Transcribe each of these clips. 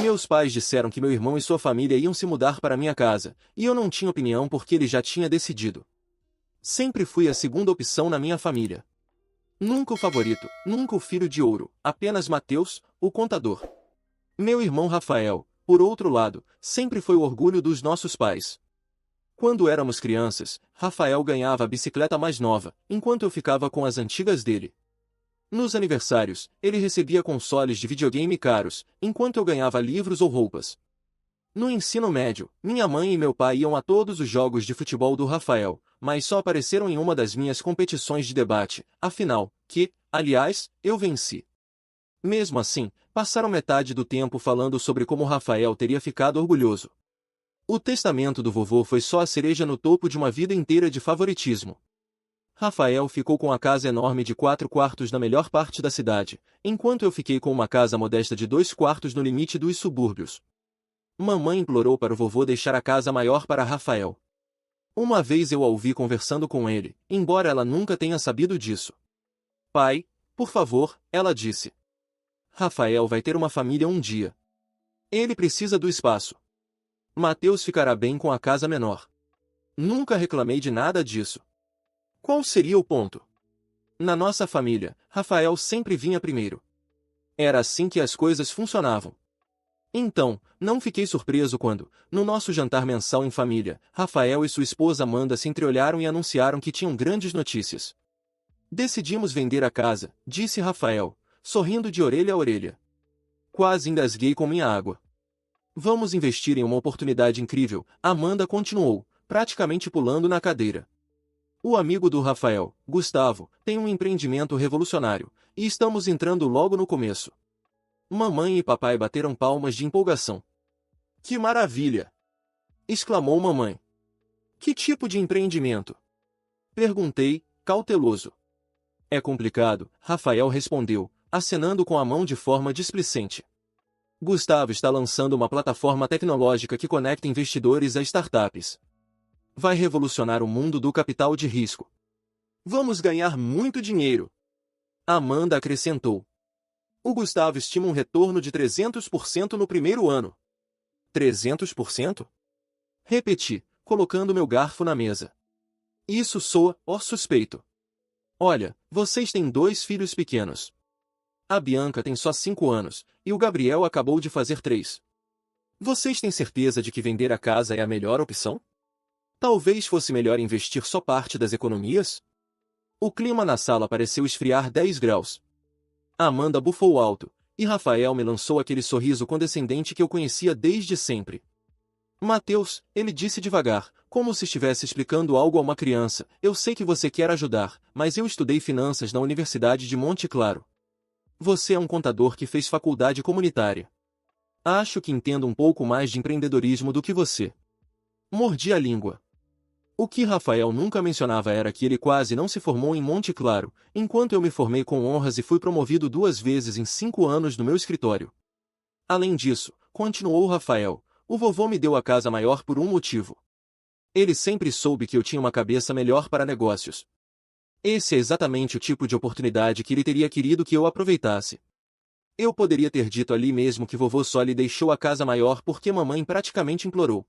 Meus pais disseram que meu irmão e sua família iam se mudar para minha casa, e eu não tinha opinião porque ele já tinha decidido. Sempre fui a segunda opção na minha família. Nunca o favorito, nunca o filho de ouro, apenas Mateus, o contador. Meu irmão Rafael, por outro lado, sempre foi o orgulho dos nossos pais. Quando éramos crianças, Rafael ganhava a bicicleta mais nova, enquanto eu ficava com as antigas dele. Nos aniversários, ele recebia consoles de videogame caros, enquanto eu ganhava livros ou roupas. No ensino médio, minha mãe e meu pai iam a todos os jogos de futebol do Rafael, mas só apareceram em uma das minhas competições de debate, afinal, aliás, eu venci. Mesmo assim, passaram metade do tempo falando sobre como Rafael teria ficado orgulhoso. O testamento do vovô foi só a cereja no topo de uma vida inteira de favoritismo. Rafael ficou com a casa enorme de 4 quartos na melhor parte da cidade, enquanto eu fiquei com uma casa modesta de 2 quartos no limite dos subúrbios. Mamãe implorou para o vovô deixar a casa maior para Rafael. Uma vez eu a ouvi conversando com ele, embora ela nunca tenha sabido disso. Pai, por favor, ela disse. Rafael vai ter uma família um dia. Ele precisa do espaço. Mateus ficará bem com a casa menor. Nunca reclamei de nada disso. Qual seria o ponto? Na nossa família, Rafael sempre vinha primeiro. Era assim que as coisas funcionavam. Então, não fiquei surpreso quando, no nosso jantar mensal em família, Rafael e sua esposa Amanda se entreolharam e anunciaram que tinham grandes notícias. Decidimos vender a casa, disse Rafael, sorrindo de orelha a orelha. Quase engasguei com minha água. Vamos investir em uma oportunidade incrível, Amanda continuou, praticamente pulando na cadeira. O amigo do Rafael, Gustavo, tem um empreendimento revolucionário, e estamos entrando logo no começo. Mamãe e papai bateram palmas de empolgação. Que maravilha! Exclamou mamãe. Que tipo de empreendimento? Perguntei, cauteloso. É complicado, Rafael respondeu, acenando com a mão de forma displicente. Gustavo está lançando uma plataforma tecnológica que conecta investidores a startups. Vai revolucionar o mundo do capital de risco. Vamos ganhar muito dinheiro. Amanda acrescentou. O Gustavo estima um retorno de 300% no primeiro ano. 300%? Repeti, colocando meu garfo na mesa. Isso soa, suspeito. Olha, vocês têm 2 filhos pequenos. A Bianca tem só 5 anos, e o Gabriel acabou de fazer 3. Vocês têm certeza de que vender a casa é a melhor opção? Talvez fosse melhor investir só parte das economias? O clima na sala pareceu esfriar 10 graus. Amanda bufou alto, e Rafael me lançou aquele sorriso condescendente que eu conhecia desde sempre. Mateus, ele disse devagar, como se estivesse explicando algo a uma criança, eu sei que você quer ajudar, mas eu estudei finanças na Universidade de Monte Claro. Você é um contador que fez faculdade comunitária. Acho que entendo um pouco mais de empreendedorismo do que você. Mordi a língua. O que Rafael nunca mencionava era que ele quase não se formou em Monte Claro, enquanto eu me formei com honras e fui promovido 2 vezes em 5 anos no meu escritório. Além disso, continuou Rafael, o vovô me deu a casa maior por um motivo. Ele sempre soube que eu tinha uma cabeça melhor para negócios. Esse é exatamente o tipo de oportunidade que ele teria querido que eu aproveitasse. Eu poderia ter dito ali mesmo que vovô só lhe deixou a casa maior porque mamãe praticamente implorou.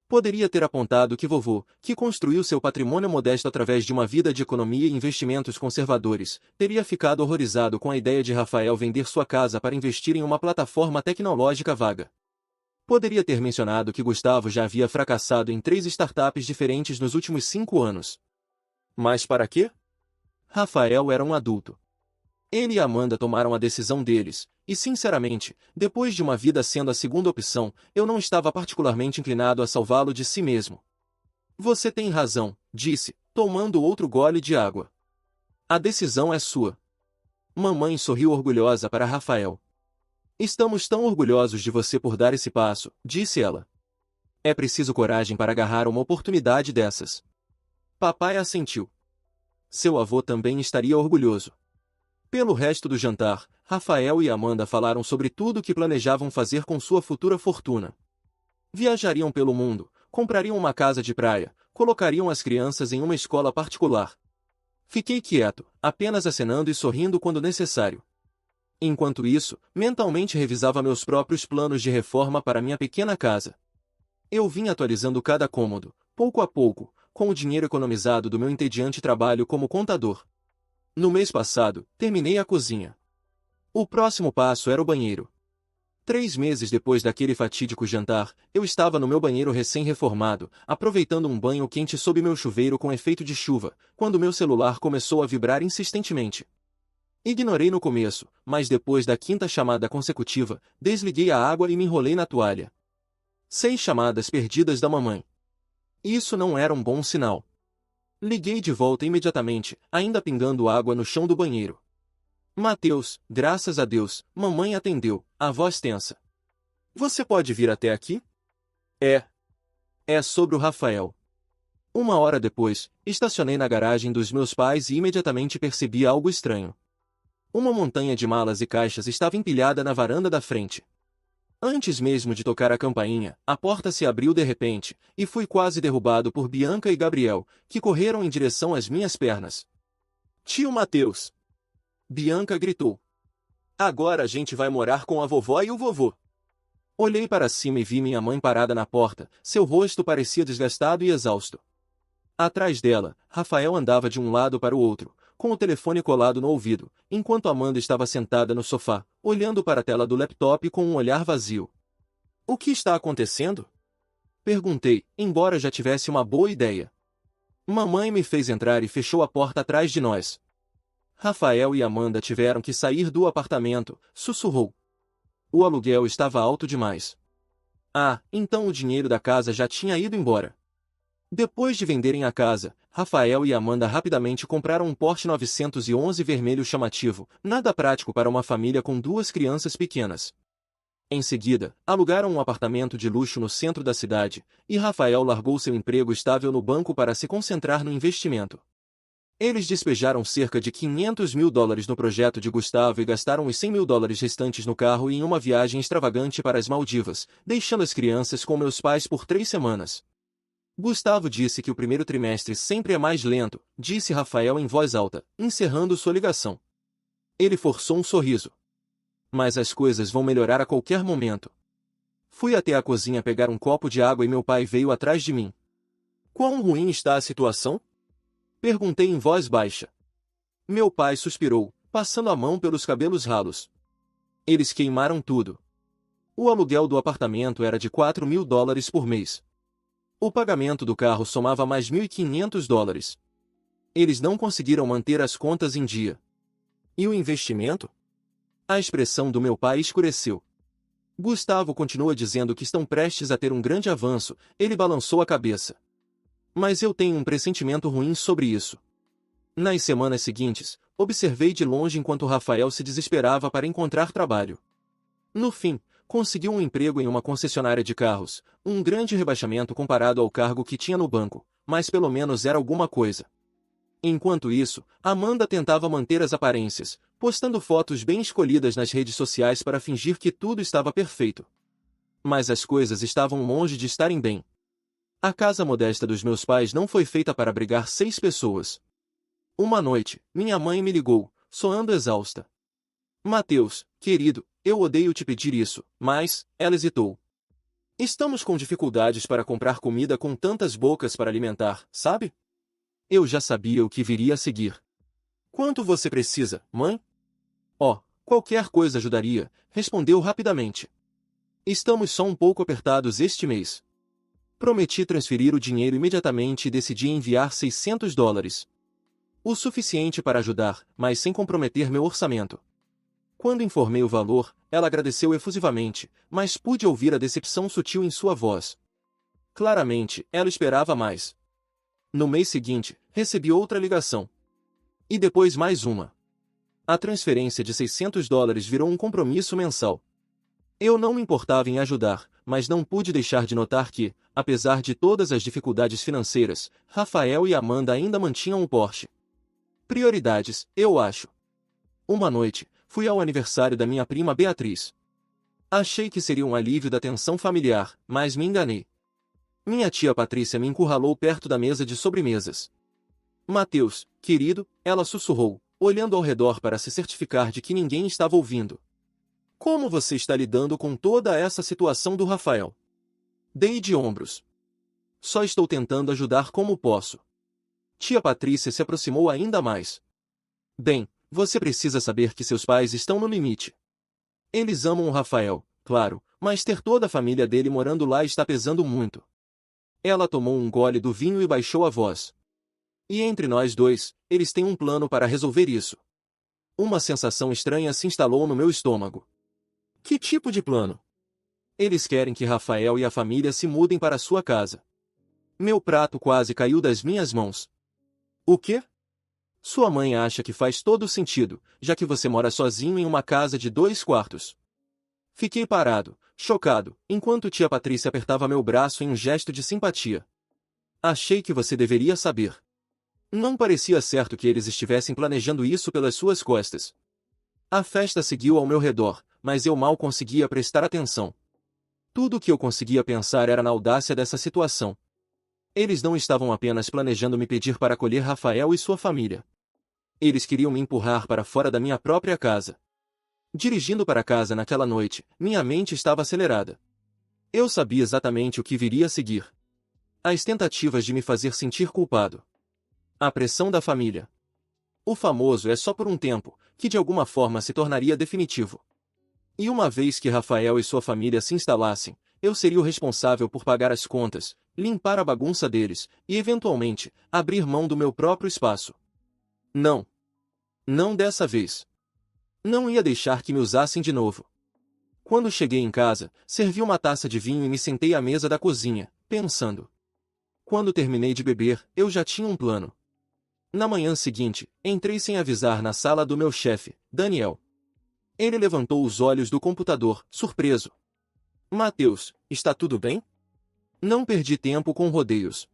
Poderia ter apontado que vovô, que construiu seu patrimônio modesto através de uma vida de economia e investimentos conservadores, teria ficado horrorizado com a ideia de Rafael vender sua casa para investir em uma plataforma tecnológica vaga. Poderia ter mencionado que Gustavo já havia fracassado em 3 startups diferentes nos últimos 5 anos. Mas para quê? Rafael era um adulto. Ele e Amanda tomaram a decisão deles, e sinceramente, depois de uma vida sendo a segunda opção, eu não estava particularmente inclinado a salvá-lo de si mesmo. Você tem razão, disse, tomando outro gole de água. A decisão é sua. Mamãe sorriu orgulhosa para Rafael. Estamos tão orgulhosos de você por dar esse passo, disse ela. É preciso coragem para agarrar uma oportunidade dessas. Papai assentiu. Seu avô também estaria orgulhoso. Pelo resto do jantar, Rafael e Amanda falaram sobre tudo o que planejavam fazer com sua futura fortuna. Viajariam pelo mundo, comprariam uma casa de praia, colocariam as crianças em uma escola particular. Fiquei quieto, apenas acenando e sorrindo quando necessário. Enquanto isso, mentalmente revisava meus próprios planos de reforma para minha pequena casa. Eu vim atualizando cada cômodo, pouco a pouco, com o dinheiro economizado do meu entediante trabalho como contador. No mês passado, terminei a cozinha. O próximo passo era o banheiro. 3 meses depois daquele fatídico jantar, eu estava no meu banheiro recém-reformado, aproveitando um banho quente sob meu chuveiro com efeito de chuva, quando meu celular começou a vibrar insistentemente. Ignorei no começo, mas depois da quinta chamada consecutiva, desliguei a água e me enrolei na toalha. 6 chamadas perdidas da mamãe. Isso não era um bom sinal. Liguei de volta imediatamente, ainda pingando água no chão do banheiro. Mateus, graças a Deus, mamãe atendeu, a voz tensa. Você pode vir até aqui? É. É sobre o Rafael. 1 hora depois, estacionei na garagem dos meus pais e imediatamente percebi algo estranho. Uma montanha de malas e caixas estava empilhada na varanda da frente. Antes mesmo de tocar a campainha, a porta se abriu de repente, e fui quase derrubado por Bianca e Gabriel, que correram em direção às minhas pernas. Tio Mateus! Bianca gritou. Agora a gente vai morar com a vovó e o vovô. Olhei para cima e vi minha mãe parada na porta, seu rosto parecia desgastado e exausto. Atrás dela, Rafael andava de um lado para o outro, com o telefone colado no ouvido, enquanto Amanda estava sentada no sofá, olhando para a tela do laptop com um olhar vazio. O que está acontecendo? Perguntei, embora já tivesse uma boa ideia. Mamãe me fez entrar e fechou a porta atrás de nós. Rafael e Amanda tiveram que sair do apartamento, sussurrou. O aluguel estava alto demais. Ah, então o dinheiro da casa já tinha ido embora. Depois de venderem a casa, Rafael e Amanda rapidamente compraram um Porsche 911 vermelho chamativo, nada prático para uma família com 2 crianças pequenas. Em seguida, alugaram um apartamento de luxo no centro da cidade, e Rafael largou seu emprego estável no banco para se concentrar no investimento. Eles despejaram cerca de $500 mil no projeto de Gustavo e gastaram os $100 mil restantes no carro e em uma viagem extravagante para as Maldivas, deixando as crianças com meus pais por 3 semanas. Gustavo disse que o primeiro trimestre sempre é mais lento, disse Rafael em voz alta, encerrando sua ligação. Ele forçou um sorriso. Mas as coisas vão melhorar a qualquer momento. Fui até a cozinha pegar um copo de água e meu pai veio atrás de mim. Quão ruim está a situação? Perguntei em voz baixa. Meu pai suspirou, passando a mão pelos cabelos ralos. Eles queimaram tudo. O aluguel do apartamento era de $4 mil por mês. O pagamento do carro somava mais $1.500. Eles não conseguiram manter as contas em dia. E o investimento? A expressão do meu pai escureceu. Gustavo continua dizendo que estão prestes a ter um grande avanço, ele balançou a cabeça. Mas eu tenho um pressentimento ruim sobre isso. Nas semanas seguintes, observei de longe enquanto Rafael se desesperava para encontrar trabalho. No fim, conseguiu um emprego em uma concessionária de carros, um grande rebaixamento comparado ao cargo que tinha no banco, mas pelo menos era alguma coisa. Enquanto isso, Amanda tentava manter as aparências, postando fotos bem escolhidas nas redes sociais para fingir que tudo estava perfeito. Mas as coisas estavam longe de estarem bem. A casa modesta dos meus pais não foi feita para abrigar 6 pessoas. Uma noite, minha mãe me ligou, soando exausta. Mateus, querido, eu odeio te pedir isso, mas, ela hesitou. Estamos com dificuldades para comprar comida com tantas bocas para alimentar, sabe? Eu já sabia o que viria a seguir. Quanto você precisa, mãe? Oh, qualquer coisa ajudaria, respondeu rapidamente. Estamos só um pouco apertados este mês. Prometi transferir o dinheiro imediatamente e decidi enviar $600. O suficiente para ajudar, mas sem comprometer meu orçamento. Quando informei o valor, ela agradeceu efusivamente, mas pude ouvir a decepção sutil em sua voz. Claramente, ela esperava mais. No mês seguinte, recebi outra ligação. E depois mais uma. A transferência de $600 virou um compromisso mensal. Eu não me importava em ajudar, mas não pude deixar de notar que, apesar de todas as dificuldades financeiras, Rafael e Amanda ainda mantinham o Porsche. Prioridades, eu acho. Uma noite, fui ao aniversário da minha prima Beatriz. Achei que seria um alívio da tensão familiar, mas me enganei. Minha tia Patrícia me encurralou perto da mesa de sobremesas. Mateus, querido, ela sussurrou, olhando ao redor para se certificar de que ninguém estava ouvindo. Como você está lidando com toda essa situação do Rafael? Dei de ombros. Só estou tentando ajudar como posso. Tia Patrícia se aproximou ainda mais. Bem, você precisa saber que seus pais estão no limite. Eles amam o Rafael, claro, mas ter toda a família dele morando lá está pesando muito. Ela tomou um gole do vinho e baixou a voz. E entre nós dois, eles têm um plano para resolver isso. Uma sensação estranha se instalou no meu estômago. Que tipo de plano? Eles querem que Rafael e a família se mudem para sua casa. Meu prato quase caiu das minhas mãos. O quê? Sua mãe acha que faz todo sentido, já que você mora sozinho em uma casa de 2 quartos. Fiquei parado, chocado, enquanto tia Patrícia apertava meu braço em um gesto de simpatia. Achei que você deveria saber. Não parecia certo que eles estivessem planejando isso pelas suas costas. A festa seguiu ao meu redor, mas eu mal conseguia prestar atenção. Tudo o que eu conseguia pensar era na audácia dessa situação. Eles não estavam apenas planejando me pedir para acolher Rafael e sua família. Eles queriam me empurrar para fora da minha própria casa. Dirigindo para casa naquela noite, minha mente estava acelerada. Eu sabia exatamente o que viria a seguir. As tentativas de me fazer sentir culpado. A pressão da família. O famoso é só por um tempo, que de alguma forma se tornaria definitivo. E uma vez que Rafael e sua família se instalassem, eu seria o responsável por pagar as contas, limpar a bagunça deles e, eventualmente, abrir mão do meu próprio espaço. Não. Não dessa vez. Não ia deixar que me usassem de novo. Quando cheguei em casa, servi uma taça de vinho e me sentei à mesa da cozinha, pensando. Quando terminei de beber, eu já tinha um plano. Na manhã seguinte, entrei sem avisar na sala do meu chefe, Daniel. Ele levantou os olhos do computador, surpreso. Mateus, está tudo bem? Não perdi tempo com rodeios.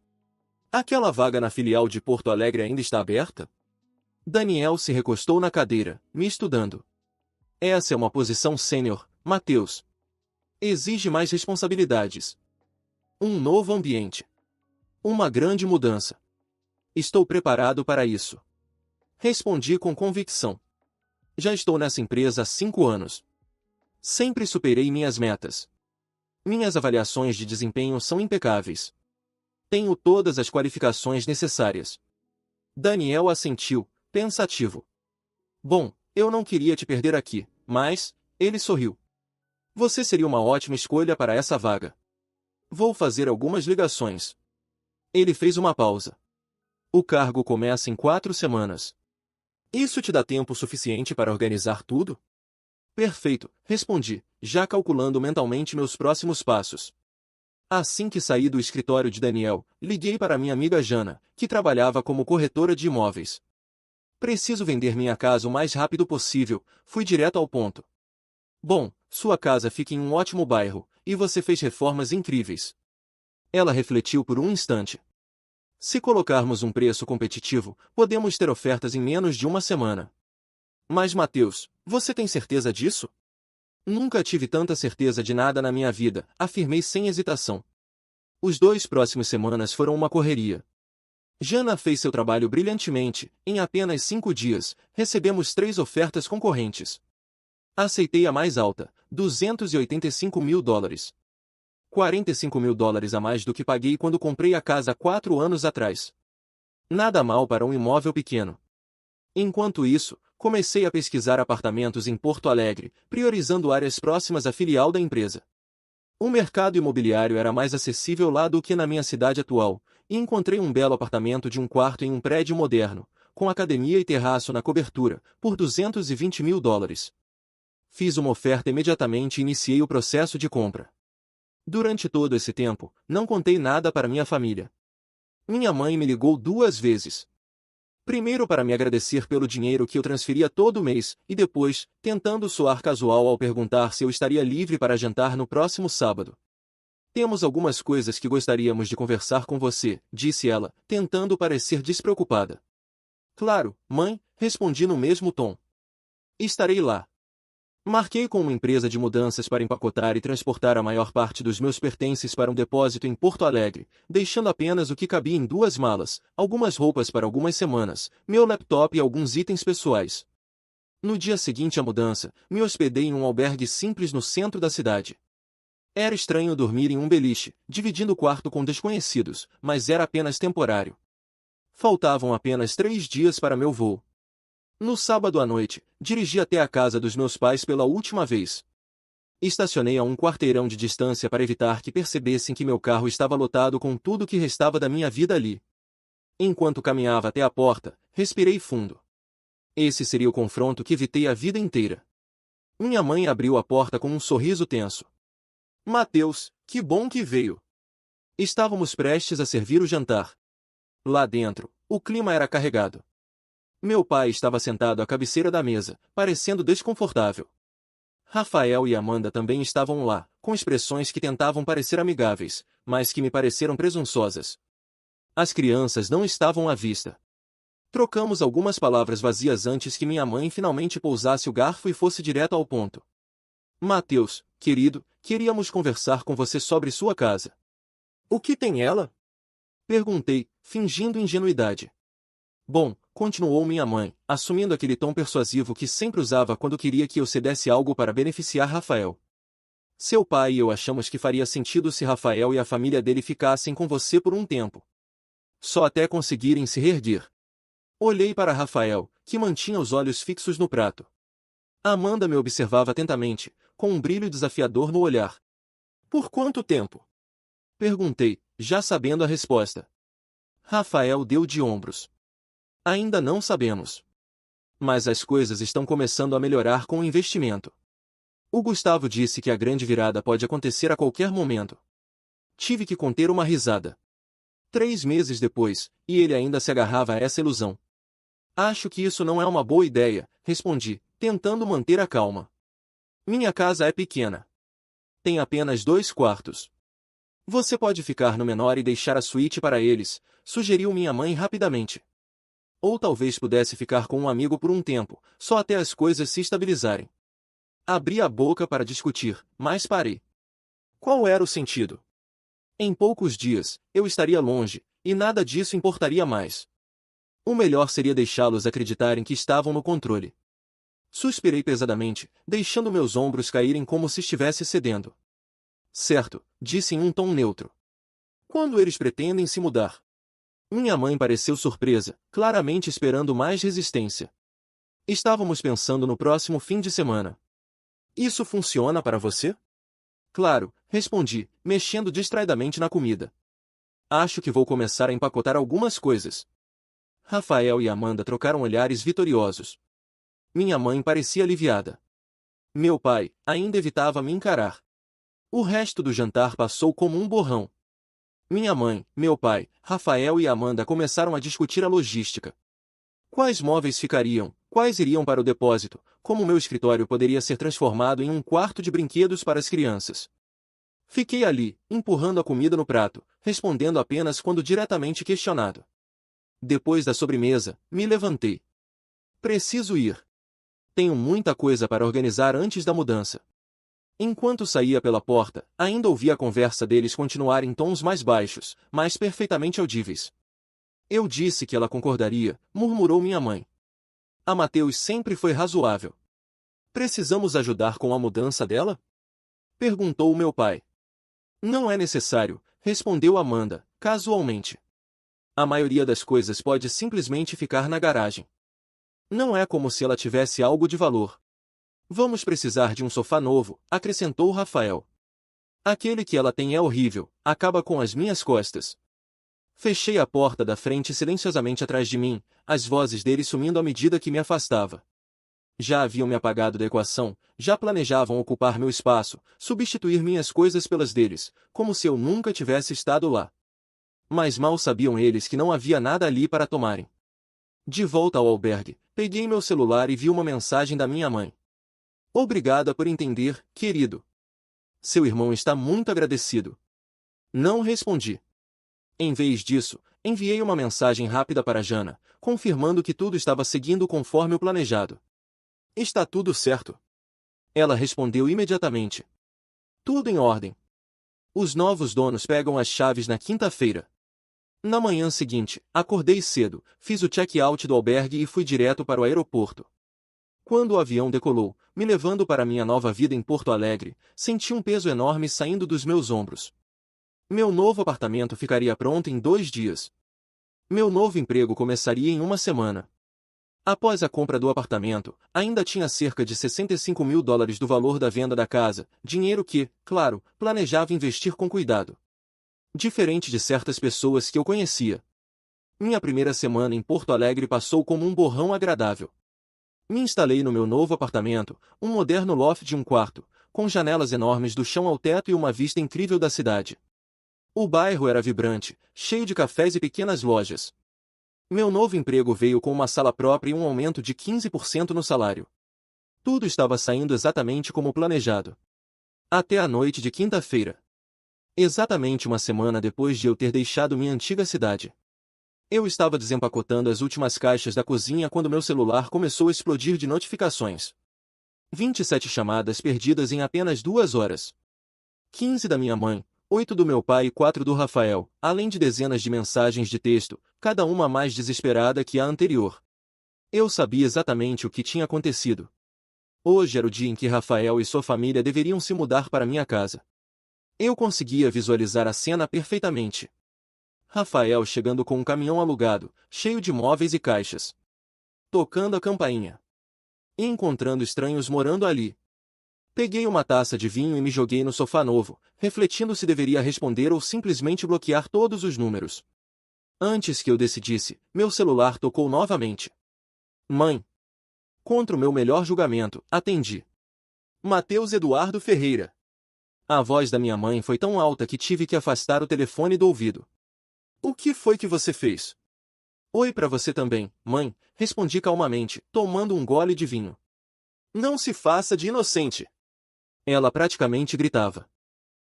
Aquela vaga na filial de Porto Alegre ainda está aberta? Daniel se recostou na cadeira, me estudando. Essa é uma posição sênior, Mateus. Exige mais responsabilidades. Um novo ambiente. Uma grande mudança. Estou preparado para isso. Respondi com convicção. Já estou nessa empresa há 5 anos. Sempre superei minhas metas. Minhas avaliações de desempenho são impecáveis. Tenho todas as qualificações necessárias. Daniel assentiu, pensativo. Bom, eu não queria te perder aqui, mas, ele sorriu. Você seria uma ótima escolha para essa vaga. Vou fazer algumas ligações. Ele fez uma pausa. O cargo começa em 4 semanas. Isso te dá tempo suficiente para organizar tudo? Perfeito, respondi, já calculando mentalmente meus próximos passos. Assim que saí do escritório de Daniel, liguei para minha amiga Jana, que trabalhava como corretora de imóveis. Preciso vender minha casa o mais rápido possível, fui direto ao ponto. Bom, sua casa fica em um ótimo bairro, e você fez reformas incríveis. Ela refletiu por um instante. Se colocarmos um preço competitivo, podemos ter ofertas em menos de uma semana. Mas Mateus, você tem certeza disso? Nunca tive tanta certeza de nada na minha vida, afirmei sem hesitação. Os 2 próximos semanas foram uma correria. Jana fez seu trabalho brilhantemente, em apenas 5 dias, recebemos 3 ofertas concorrentes. Aceitei a mais alta, $285 mil. $45 mil a mais do que paguei quando comprei a casa há 4 anos atrás. Nada mal para um imóvel pequeno. Enquanto isso, comecei a pesquisar apartamentos em Porto Alegre, priorizando áreas próximas à filial da empresa. O mercado imobiliário era mais acessível lá do que na minha cidade atual, e encontrei um belo apartamento de 1 quarto em um prédio moderno, com academia e terraço na cobertura, por $220 mil. Fiz uma oferta imediatamente e iniciei o processo de compra. Durante todo esse tempo, não contei nada para minha família. Minha mãe me ligou 2 vezes. Primeiro para me agradecer pelo dinheiro que eu transferia todo mês, e depois, tentando soar casual ao perguntar se eu estaria livre para jantar no próximo sábado. Temos algumas coisas que gostaríamos de conversar com você, disse ela, tentando parecer despreocupada. Claro, mãe, respondi no mesmo tom. Estarei lá. Marquei com uma empresa de mudanças para empacotar e transportar a maior parte dos meus pertences para um depósito em Porto Alegre, deixando apenas o que cabia em 2 malas, algumas roupas para algumas semanas, meu laptop e alguns itens pessoais. No dia seguinte à mudança, me hospedei em um albergue simples no centro da cidade. Era estranho dormir em um beliche, dividindo o quarto com desconhecidos, mas era apenas temporário. Faltavam apenas 3 dias para meu voo. No sábado à noite, dirigi até a casa dos meus pais pela última vez. Estacionei a um quarteirão de distância para evitar que percebessem que meu carro estava lotado com tudo que restava da minha vida ali. Enquanto caminhava até a porta, respirei fundo. Esse seria o confronto que evitei a vida inteira. Minha mãe abriu a porta com um sorriso tenso. Mateus, que bom que veio. Estávamos prestes a servir o jantar. Lá dentro, o clima era carregado. Meu pai estava sentado à cabeceira da mesa, parecendo desconfortável. Rafael e Amanda também estavam lá, com expressões que tentavam parecer amigáveis, mas que me pareceram presunçosas. As crianças não estavam à vista. Trocamos algumas palavras vazias antes que minha mãe finalmente pousasse o garfo e fosse direto ao ponto. Mateus, querido, queríamos conversar com você sobre sua casa. O que tem ela? Perguntei, fingindo ingenuidade. Bom, continuou minha mãe, assumindo aquele tom persuasivo que sempre usava quando queria que eu cedesse algo para beneficiar Rafael. Seu pai e eu achamos que faria sentido se Rafael e a família dele ficassem com você por um tempo. Só até conseguirem se reerguer. Olhei para Rafael, que mantinha os olhos fixos no prato. Amanda me observava atentamente, com um brilho desafiador no olhar. Por quanto tempo? Perguntei, já sabendo a resposta. Rafael deu de ombros. Ainda não sabemos. Mas as coisas estão começando a melhorar com o investimento. O Gustavo disse que a grande virada pode acontecer a qualquer momento. Tive que conter uma risada. 3 meses depois, e ele ainda se agarrava a essa ilusão. Acho que isso não é uma boa ideia, respondi, tentando manter a calma. Minha casa é pequena. Tem apenas 2 quartos. Você pode ficar no menor e deixar a suíte para eles, sugeriu minha mãe rapidamente. Ou talvez pudesse ficar com um amigo por um tempo, só até as coisas se estabilizarem. Abri a boca para discutir, mas parei. Qual era o sentido? Em poucos dias, eu estaria longe, e nada disso importaria mais. O melhor seria deixá-los acreditarem que estavam no controle. Suspirei pesadamente, deixando meus ombros caírem como se estivesse cedendo. Certo, disse em um tom neutro. Quando eles pretendem se mudar? Minha mãe pareceu surpresa, claramente esperando mais resistência. Estávamos pensando no próximo fim de semana. Isso funciona para você? Claro, respondi, mexendo distraidamente na comida. Acho que vou começar a empacotar algumas coisas. Rafael e Amanda trocaram olhares vitoriosos. Minha mãe parecia aliviada. Meu pai ainda evitava me encarar. O resto do jantar passou como um borrão. Minha mãe, meu pai, Rafael e Amanda começaram a discutir a logística. Quais móveis ficariam, quais iriam para o depósito, como meu escritório poderia ser transformado em um quarto de brinquedos para as crianças. Fiquei ali, empurrando a comida no prato, respondendo apenas quando diretamente questionado. Depois da sobremesa, me levantei. Preciso ir. Tenho muita coisa para organizar antes da mudança. Enquanto saía pela porta, ainda ouvia a conversa deles continuar em tons mais baixos, mas perfeitamente audíveis. Eu disse que ela concordaria, murmurou minha mãe. A Mateus sempre foi razoável. Precisamos ajudar com a mudança dela? Perguntou meu pai. Não é necessário, respondeu Amanda, casualmente. A maioria das coisas pode simplesmente ficar na garagem. Não é como se ela tivesse algo de valor. Vamos precisar de um sofá novo, acrescentou Rafael. Aquele que ela tem é horrível, acaba com as minhas costas. Fechei a porta da frente silenciosamente atrás de mim, as vozes dele sumindo à medida que me afastava. Já haviam me apagado da equação, já planejavam ocupar meu espaço, substituir minhas coisas pelas deles, como se eu nunca tivesse estado lá. Mas mal sabiam eles que não havia nada ali para tomarem. De volta ao albergue, peguei meu celular e vi uma mensagem da minha mãe. Obrigada por entender, querido. Seu irmão está muito agradecido. Não respondi. Em vez disso, enviei uma mensagem rápida para Jana, confirmando que tudo estava seguindo conforme o planejado. Está tudo certo. Ela respondeu imediatamente. Tudo em ordem. Os novos donos pegam as chaves na quinta-feira. Na manhã seguinte, acordei cedo, fiz o check-out do albergue e fui direto para o aeroporto. Quando o avião decolou, me levando para minha nova vida em Porto Alegre, senti um peso enorme saindo dos meus ombros. Meu novo apartamento ficaria pronto em 2 dias. Meu novo emprego começaria em 1 semana. Após a compra do apartamento, ainda tinha cerca de $65.000 do valor da venda da casa, dinheiro que, claro, planejava investir com cuidado. Diferente de certas pessoas que eu conhecia. Minha primeira semana em Porto Alegre passou como um borrão agradável. Me instalei no meu novo apartamento, um moderno loft de 1 quarto, com janelas enormes do chão ao teto e uma vista incrível da cidade. O bairro era vibrante, cheio de cafés e pequenas lojas. Meu novo emprego veio com uma sala própria e um aumento de 15% no salário. Tudo estava saindo exatamente como planejado. Até a noite de quinta-feira. Exatamente 1 semana depois de eu ter deixado minha antiga cidade. Eu estava desempacotando as últimas caixas da cozinha quando meu celular começou a explodir de notificações. 27 chamadas perdidas em apenas 2 horas. 15 da minha mãe, 8 do meu pai e 4 do Rafael, além de dezenas de mensagens de texto, cada uma mais desesperada que a anterior. Eu sabia exatamente o que tinha acontecido. Hoje era o dia em que Rafael e sua família deveriam se mudar para minha casa. Eu conseguia visualizar a cena perfeitamente. Rafael chegando com um caminhão alugado, cheio de móveis e caixas. Tocando a campainha. E encontrando estranhos morando ali. Peguei uma taça de vinho e me joguei no sofá novo, refletindo se deveria responder ou simplesmente bloquear todos os números. Antes que eu decidisse, meu celular tocou novamente. Mãe. Contra o meu melhor julgamento, atendi. Matheus Eduardo Ferreira. A voz da minha mãe foi tão alta que tive que afastar o telefone do ouvido. O que foi que você fez? Oi pra você também, mãe, respondi calmamente, tomando um gole de vinho. Não se faça de inocente. Ela praticamente gritava.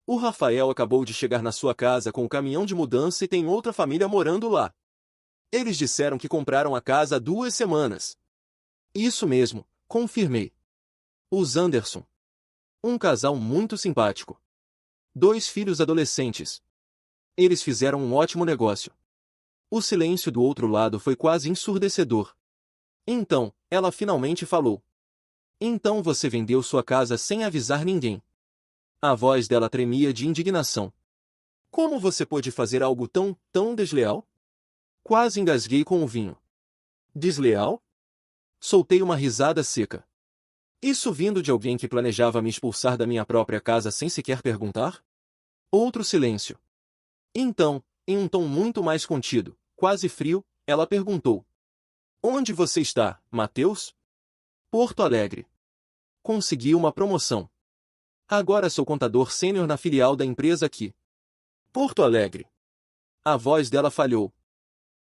O Rafael acabou de chegar na sua casa com o caminhão de mudança e tem outra família morando lá. Eles disseram que compraram a casa há 2 semanas. Isso mesmo, confirmei. Os Anderson. Um casal muito simpático. 2 filhos adolescentes. Eles fizeram um ótimo negócio. O silêncio do outro lado foi quase ensurdecedor. Então, ela finalmente falou. Então você vendeu sua casa sem avisar ninguém. A voz dela tremia de indignação. Como você pôde fazer algo tão desleal? Quase engasguei com o vinho. Desleal? Soltei uma risada seca. Isso vindo de alguém que planejava me expulsar da minha própria casa sem sequer perguntar? Outro silêncio. Então, em um tom muito mais contido, quase frio, ela perguntou. Onde você está, Matheus? Porto Alegre. Consegui uma promoção. Agora sou contador sênior na filial da empresa aqui. Porto Alegre. A voz dela falhou.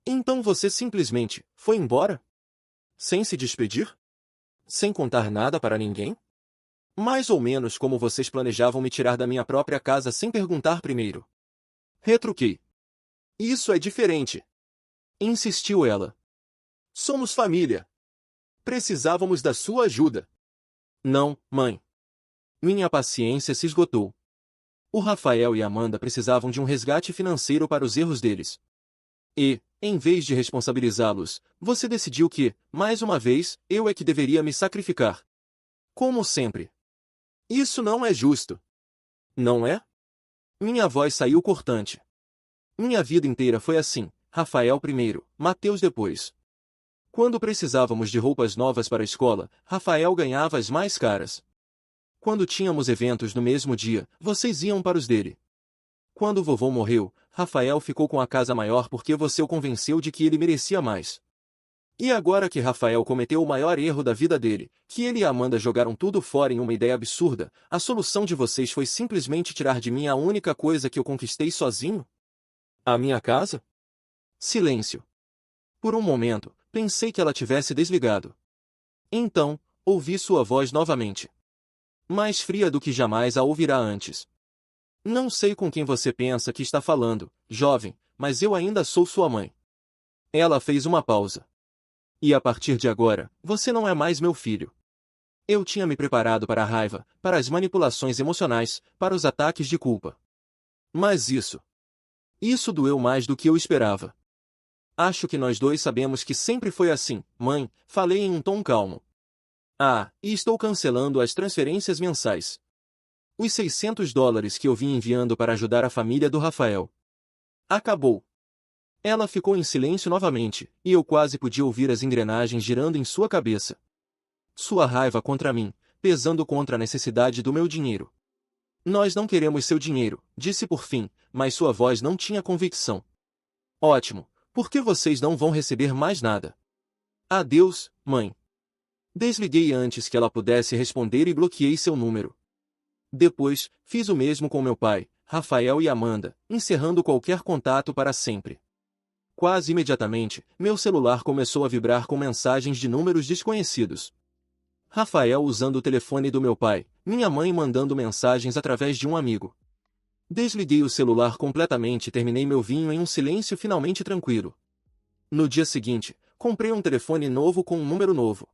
Então você simplesmente foi embora? Sem se despedir? Sem contar nada para ninguém? Mais ou menos como vocês planejavam me tirar da minha própria casa sem perguntar primeiro. Retruquei. Isso é diferente. Insistiu ela. Somos família. Precisávamos da sua ajuda. Não, mãe. Minha paciência se esgotou. O Rafael e a Amanda precisavam de um resgate financeiro para os erros deles. E, em vez de responsabilizá-los, você decidiu que, mais uma vez, eu é que deveria me sacrificar. Como sempre. Isso não é justo. Não é? Minha voz saiu cortante. Minha vida inteira foi assim, Rafael primeiro, Matheus depois. Quando precisávamos de roupas novas para a escola, Rafael ganhava as mais caras. Quando tínhamos eventos no mesmo dia, vocês iam para os dele. Quando o vovô morreu, Rafael ficou com a casa maior porque você o convenceu de que ele merecia mais. E agora que Rafael cometeu o maior erro da vida dele, que ele e Amanda jogaram tudo fora em uma ideia absurda, a solução de vocês foi simplesmente tirar de mim a única coisa que eu conquistei sozinho? A minha casa? Silêncio. Por um momento, pensei que ela tivesse desligado. Então, ouvi sua voz novamente. Mais fria do que jamais a ouvirá antes. Não sei com quem você pensa que está falando, jovem, mas eu ainda sou sua mãe. Ela fez uma pausa. E a partir de agora, você não é mais meu filho. Eu tinha me preparado para a raiva, para as manipulações emocionais, para os ataques de culpa. Mas isso doeu mais do que eu esperava. Acho que nós dois sabemos que sempre foi assim, mãe, falei em um tom calmo. Ah, e estou cancelando as transferências mensais. Os $600 que eu vim enviando para ajudar a família do Rafael. Acabou. Ela ficou em silêncio novamente, e eu quase podia ouvir as engrenagens girando em sua cabeça. Sua raiva contra mim, pesando contra a necessidade do meu dinheiro. Nós não queremos seu dinheiro, disse por fim, mas sua voz não tinha convicção. Ótimo, por que vocês não vão receber mais nada? Adeus, mãe. Desliguei antes que ela pudesse responder e bloqueei seu número. Depois, fiz o mesmo com meu pai, Rafael e Amanda, encerrando qualquer contato para sempre. Quase imediatamente, meu celular começou a vibrar com mensagens de números desconhecidos. Rafael usando o telefone do meu pai, minha mãe mandando mensagens através de um amigo. Desliguei o celular completamente e terminei meu vinho em um silêncio finalmente tranquilo. No dia seguinte, comprei um telefone novo com um número novo.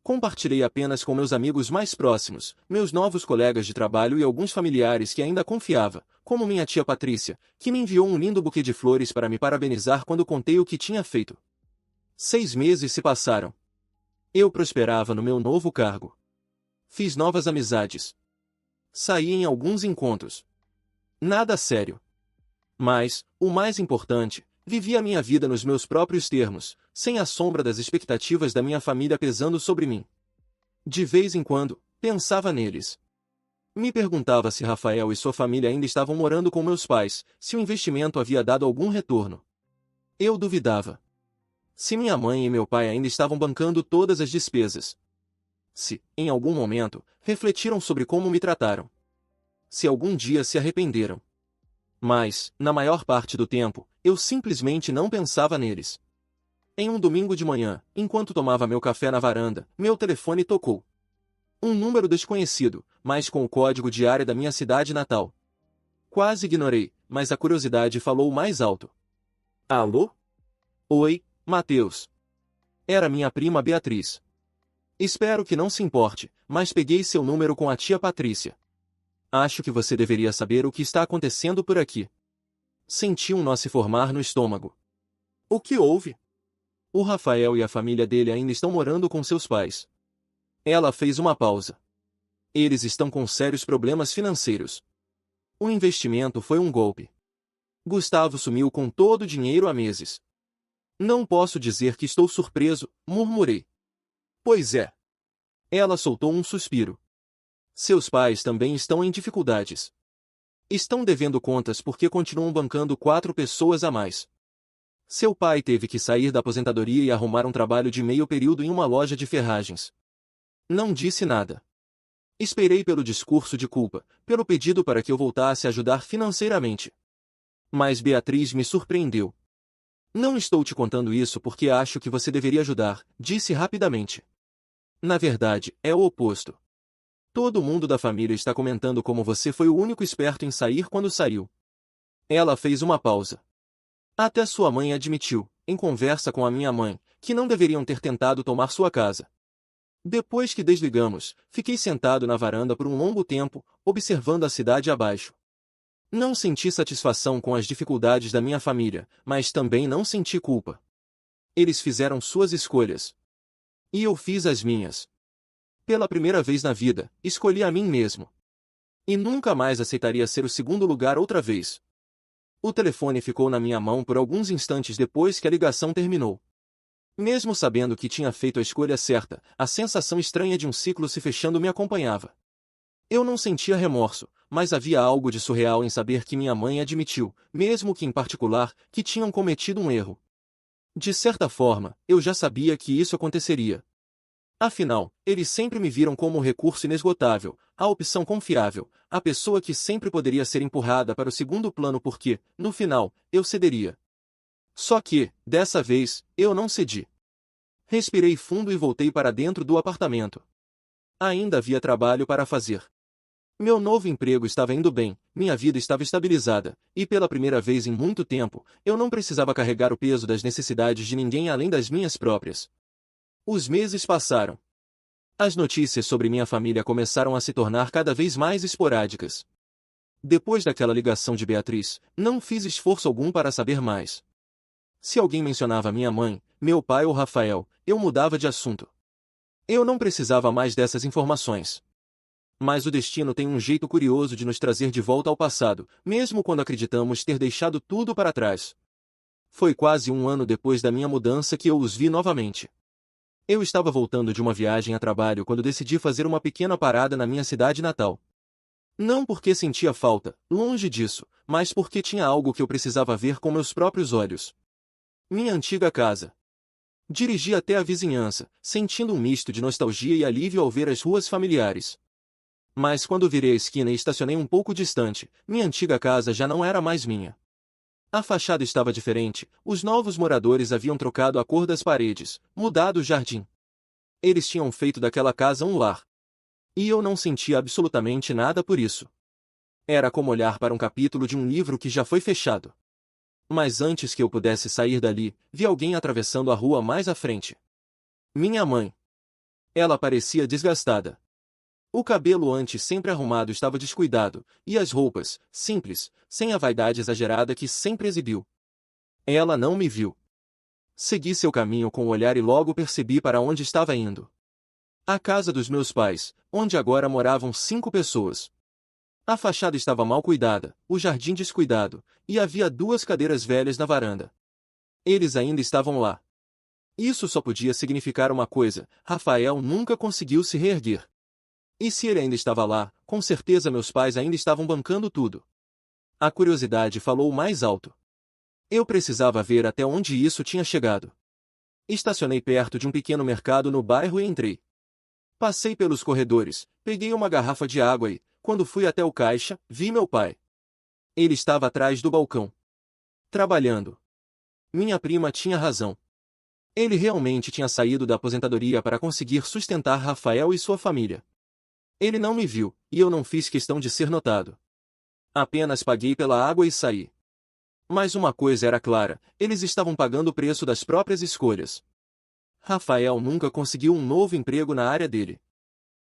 Compartilhei apenas com meus amigos mais próximos, meus novos colegas de trabalho e alguns familiares que ainda confiava, como minha tia Patrícia, que me enviou um lindo buquê de flores para me parabenizar quando contei o que tinha feito. 6 meses se passaram. Eu prosperava no meu novo cargo. Fiz novas amizades. Saí em alguns encontros. Nada sério. Mas, o mais importante, vivi a minha vida nos meus próprios termos, sem a sombra das expectativas da minha família pesando sobre mim. De vez em quando, pensava neles. Me perguntava se Rafael e sua família ainda estavam morando com meus pais, se o investimento havia dado algum retorno. Eu duvidava. Se minha mãe e meu pai ainda estavam bancando todas as despesas. Se, em algum momento, refletiram sobre como me trataram. Se algum dia se arrependeram. Mas, na maior parte do tempo, eu simplesmente não pensava neles. Em um domingo de manhã, enquanto tomava meu café na varanda, meu telefone tocou. Um número desconhecido, mas com o código de área da minha cidade natal. Quase ignorei, mas a curiosidade falou mais alto. Alô? Oi, Mateus. Era minha prima Beatriz. Espero que não se importe, mas peguei seu número com a tia Patrícia. Acho que você deveria saber o que está acontecendo por aqui. Senti um nó se formar no estômago. O que houve? O Rafael e a família dele ainda estão morando com seus pais. Ela fez uma pausa. Eles estão com sérios problemas financeiros. O investimento foi um golpe. Gustavo sumiu com todo o dinheiro há meses. Não posso dizer que estou surpreso, murmurei. Pois é. Ela soltou um suspiro. Seus pais também estão em dificuldades. Estão devendo contas porque continuam bancando 4 pessoas a mais. Seu pai teve que sair da aposentadoria e arrumar um trabalho de meio período em uma loja de ferragens. Não disse nada. Esperei pelo discurso de culpa, pelo pedido para que eu voltasse a ajudar financeiramente. Mas Beatriz me surpreendeu. Não estou te contando isso porque acho que você deveria ajudar, disse rapidamente. Na verdade, é o oposto. Todo mundo da família está comentando como você foi o único esperto em sair quando saiu. Ela fez uma pausa. Até sua mãe admitiu, em conversa com a minha mãe, que não deveriam ter tentado tomar sua casa. Depois que desligamos, fiquei sentado na varanda por um longo tempo, observando a cidade abaixo. Não senti satisfação com as dificuldades da minha família, mas também não senti culpa. Eles fizeram suas escolhas. E eu fiz as minhas. Pela primeira vez na vida, escolhi a mim mesmo. E nunca mais aceitaria ser o segundo lugar outra vez. O telefone ficou na minha mão por alguns instantes depois que a ligação terminou. Mesmo sabendo que tinha feito a escolha certa, a sensação estranha de um ciclo se fechando me acompanhava. Eu não sentia remorso, mas havia algo de surreal em saber que minha mãe admitiu, mesmo que em particular, que tinham cometido um erro. De certa forma, eu já sabia que isso aconteceria. Afinal, eles sempre me viram como um recurso inesgotável, a opção confiável, a pessoa que sempre poderia ser empurrada para o segundo plano porque, no final, eu cederia. Só que, dessa vez, eu não cedi. Respirei fundo e voltei para dentro do apartamento. Ainda havia trabalho para fazer. Meu novo emprego estava indo bem, minha vida estava estabilizada, e pela primeira vez em muito tempo, eu não precisava carregar o peso das necessidades de ninguém além das minhas próprias. Os meses passaram. As notícias sobre minha família começaram a se tornar cada vez mais esporádicas. Depois daquela ligação de Beatriz, não fiz esforço algum para saber mais. Se alguém mencionava minha mãe, meu pai ou Rafael, eu mudava de assunto. Eu não precisava mais dessas informações. Mas o destino tem um jeito curioso de nos trazer de volta ao passado, mesmo quando acreditamos ter deixado tudo para trás. Foi quase um ano depois da minha mudança que eu os vi novamente. Eu estava voltando de uma viagem a trabalho quando decidi fazer uma pequena parada na minha cidade natal. Não porque sentia falta, longe disso, mas porque tinha algo que eu precisava ver com meus próprios olhos. Minha antiga casa. Dirigi até a vizinhança, sentindo um misto de nostalgia e alívio ao ver as ruas familiares. Mas quando virei a esquina e estacionei um pouco distante, minha antiga casa já não era mais minha. A fachada estava diferente, os novos moradores haviam trocado a cor das paredes, mudado o jardim. Eles tinham feito daquela casa um lar. E eu não sentia absolutamente nada por isso. Era como olhar para um capítulo de um livro que já foi fechado. Mas antes que eu pudesse sair dali, vi alguém atravessando a rua mais à frente. Minha mãe. Ela parecia desgastada. O cabelo antes sempre arrumado estava descuidado, e as roupas, simples, sem a vaidade exagerada que sempre exibiu. Ela não me viu. Segui seu caminho com o olhar e logo percebi para onde estava indo. A casa dos meus pais, onde agora moravam 5 pessoas. A fachada estava mal cuidada, o jardim descuidado, e havia 2 cadeiras velhas na varanda. Eles ainda estavam lá. Isso só podia significar uma coisa: Rafael nunca conseguiu se reerguer. E se ele ainda estava lá, com certeza meus pais ainda estavam bancando tudo. A curiosidade falou mais alto. Eu precisava ver até onde isso tinha chegado. Estacionei perto de um pequeno mercado no bairro e entrei. Passei pelos corredores, peguei uma garrafa de água e, quando fui até o caixa, vi meu pai. Ele estava atrás do balcão. Trabalhando. Minha prima tinha razão. Ele realmente tinha saído da aposentadoria para conseguir sustentar Rafael e sua família. Ele não me viu, e eu não fiz questão de ser notado. Apenas paguei pela água e saí. Mas uma coisa era clara: eles estavam pagando o preço das próprias escolhas. Rafael nunca conseguiu um novo emprego na área dele.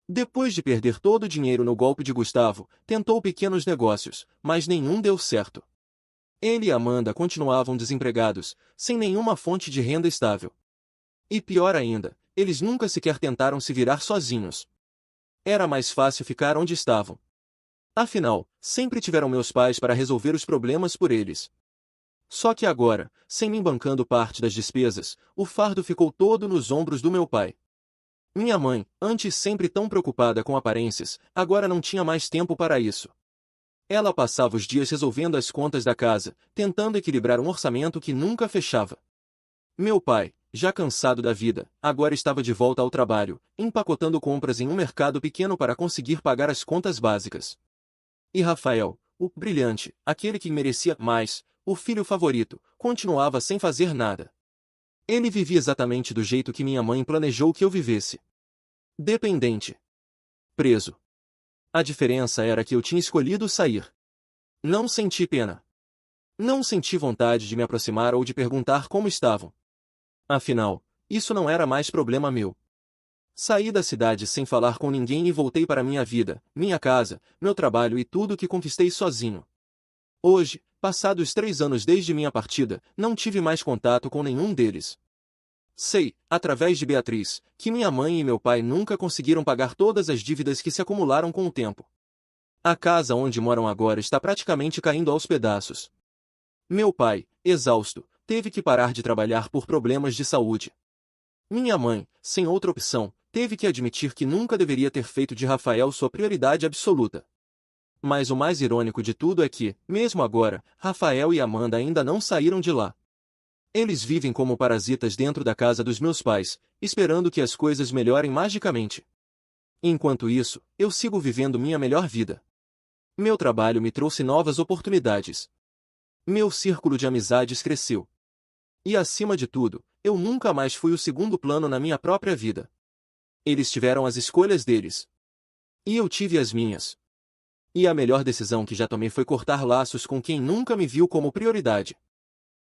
Depois de perder todo o dinheiro no golpe de Gustavo, tentou pequenos negócios, mas nenhum deu certo. Ele e Amanda continuavam desempregados, sem nenhuma fonte de renda estável. E pior ainda, eles nunca sequer tentaram se virar sozinhos. Era mais fácil ficar onde estavam. Afinal, sempre tiveram meus pais para resolver os problemas por eles. Só que agora, sem mim bancando parte das despesas, o fardo ficou todo nos ombros do meu pai. Minha mãe, antes sempre tão preocupada com aparências, agora não tinha mais tempo para isso. Ela passava os dias resolvendo as contas da casa, tentando equilibrar um orçamento que nunca fechava. Meu pai, já cansado da vida, agora estava de volta ao trabalho, empacotando compras em um mercado pequeno para conseguir pagar as contas básicas. E Rafael, o brilhante, aquele que merecia mais, o filho favorito, continuava sem fazer nada. Ele vivia exatamente do jeito que minha mãe planejou que eu vivesse. Dependente. Preso. A diferença era que eu tinha escolhido sair. Não senti pena. Não senti vontade de me aproximar ou de perguntar como estavam. Afinal, isso não era mais problema meu. Saí da cidade sem falar com ninguém e voltei para minha vida, minha casa, meu trabalho e tudo que conquistei sozinho. Hoje, passados 3 anos desde minha partida, não tive mais contato com nenhum deles. Sei, através de Beatriz, que minha mãe e meu pai nunca conseguiram pagar todas as dívidas que se acumularam com o tempo. A casa onde moram agora está praticamente caindo aos pedaços. Meu pai, exausto, teve que parar de trabalhar por problemas de saúde. Minha mãe, sem outra opção, teve que admitir que nunca deveria ter feito de Rafael sua prioridade absoluta. Mas o mais irônico de tudo é que, mesmo agora, Rafael e Amanda ainda não saíram de lá. Eles vivem como parasitas dentro da casa dos meus pais, esperando que as coisas melhorem magicamente. Enquanto isso, eu sigo vivendo minha melhor vida. Meu trabalho me trouxe novas oportunidades. Meu círculo de amizades cresceu. E acima de tudo, eu nunca mais fui o segundo plano na minha própria vida. Eles tiveram as escolhas deles. E eu tive as minhas. E a melhor decisão que já tomei foi cortar laços com quem nunca me viu como prioridade.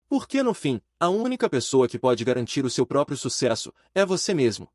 Porque no fim, a única pessoa que pode garantir o seu próprio sucesso é você mesmo.